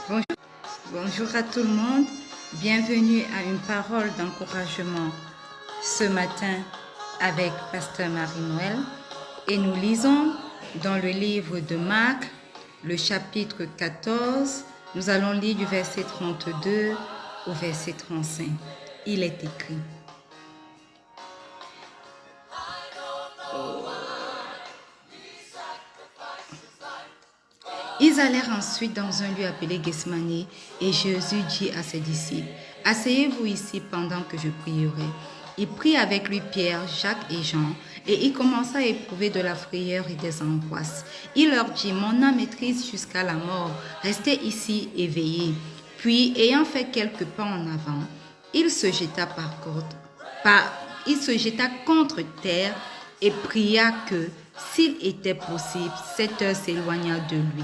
Bonjour, bonjour à tout le monde. Bienvenue à une parole d'encouragement ce matin avec Pasteur Marie-Noël. Et nous lisons dans le livre de Marc, le chapitre 14. Nous allons lire du verset 32 au verset 35. Il est écrit: Ils allèrent ensuite dans un lieu appelé Gethsemane, et Jésus dit à ses disciples: Asseyez-vous ici pendant que je prierai. Il prit avec lui Pierre, Jacques et Jean, et il commença à éprouver de la frayeur et des angoisses. Il leur dit: Mon âme est triste jusqu'à la mort, restez ici et veillez. Puis, ayant fait quelques pas en avant, il se jeta contre terre et pria que, s'il était possible, cette heure s'éloignât de lui.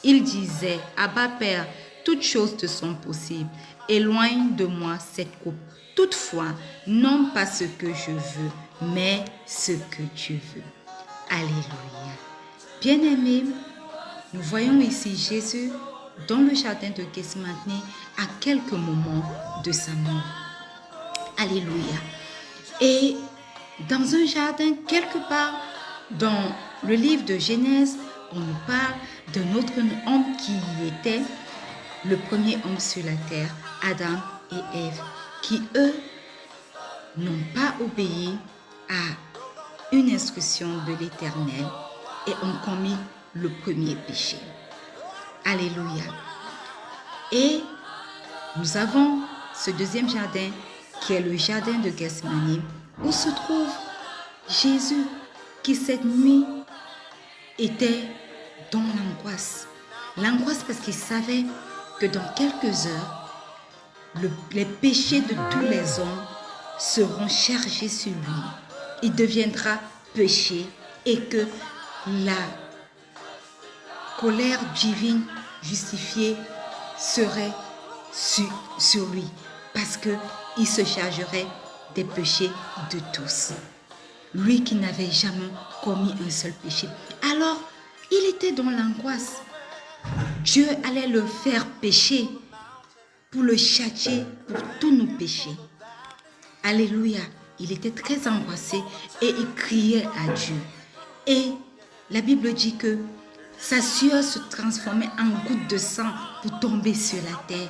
Il disait: Abba Père, toutes choses te sont possibles. Éloigne de moi cette coupe. Toutefois, non pas ce que je veux, mais ce que tu veux. Alléluia. Bien-aimés, nous voyons ici Jésus dans le jardin de Gethsemane à quelques moments de sa mort. Alléluia. Et dans un jardin, quelque part dans le livre de Genèse, on nous parle d'un autre homme qui était le premier homme sur la terre, Adam et Ève, qui eux n'ont pas obéi à une instruction de l'Éternel et ont commis le premier péché. Alléluia. Et nous avons ce deuxième jardin qui est le jardin de Gethsemane, où se trouve Jésus qui cette nuit était dans l'angoisse. L'angoisse parce qu'il savait que dans quelques heures, les péchés de tous les hommes seront chargés sur lui. Il deviendra péché et que la colère divine justifiée serait sur lui parce qu'il se chargerait des péchés de tous. Lui qui n'avait jamais commis un seul péché. Alors, il était dans l'angoisse. Dieu allait le faire pécher pour le châtier pour tous nos péchés. Alléluia. Il était très angoissé et il criait à Dieu. Et la Bible dit que sa sueur se transformait en gouttes de sang pour tomber sur la terre.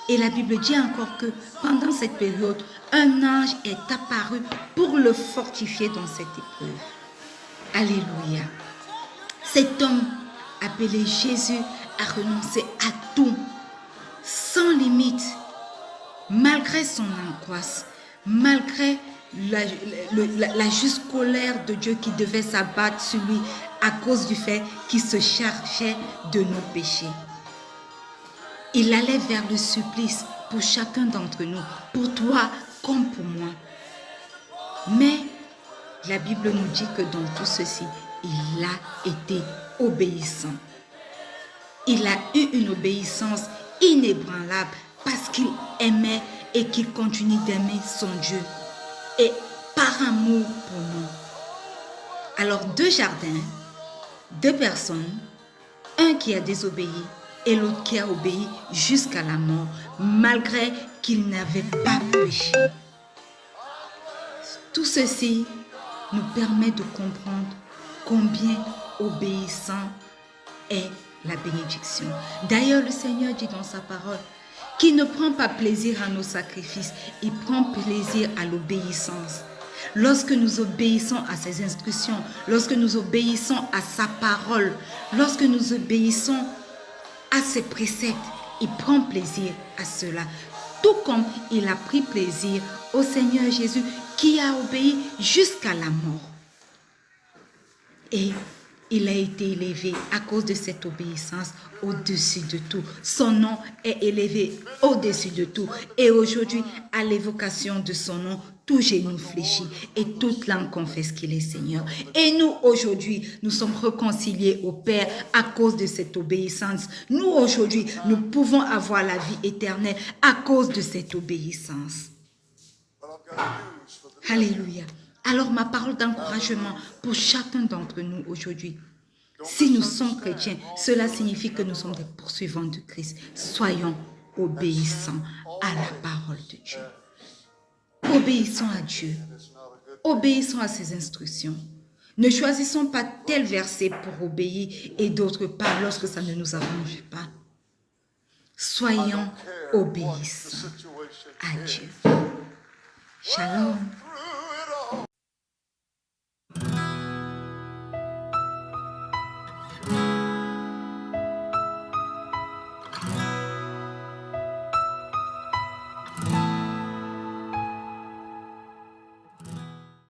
Et la Bible dit encore que pendant cette période, un ange est apparu pour le fortifier dans cette épreuve. Alléluia. Cet homme appelé Jésus a renoncé à tout, sans limite, malgré son angoisse, malgré la juste colère de Dieu qui devait s'abattre sur lui à cause du fait qu'il se chargeait de nos péchés. Il allait vers le supplice pour chacun d'entre nous, pour toi comme pour moi. Mais la Bible nous dit que dans tout ceci, il a été obéissant. Il a eu une obéissance inébranlable parce qu'il aimait et qu'il continue d'aimer son Dieu. Et par amour pour nous. Alors deux jardins, deux personnes, un qui a désobéi et l'autre qui a obéi jusqu'à la mort, malgré qu'il n'avait pas péché. Tout ceci nous permet de comprendre combien obéissant est la bénédiction. D'ailleurs, le Seigneur dit dans sa parole qu'il ne prend pas plaisir à nos sacrifices, il prend plaisir à l'obéissance. Lorsque nous obéissons à ses instructions, lorsque nous obéissons à sa parole, lorsque nous obéissons à ses préceptes, il prend plaisir à cela. Tout comme il a pris plaisir au Seigneur Jésus qui a obéi jusqu'à la mort. Et il a été élevé à cause de cette obéissance au-dessus de tout. Son nom est élevé au-dessus de tout. Et aujourd'hui, à l'évocation de son nom, tout genou fléchit et toute langue confesse qu'il est Seigneur. Et nous, aujourd'hui, nous sommes réconciliés au Père à cause de cette obéissance. Nous, aujourd'hui, nous pouvons avoir la vie éternelle à cause de cette obéissance. Alléluia. Alors ma parole d'encouragement pour chacun d'entre nous aujourd'hui, Si nous sommes chrétiens, cela signifie que nous sommes des poursuivants de Christ. Soyons obéissants à la parole de Dieu. Obéissons à Dieu. Obéissons à ses instructions. Ne choisissons pas tel verset pour obéir et d'autre part lorsque ça ne nous arrange pas. Soyons obéissants à Dieu. Shalom.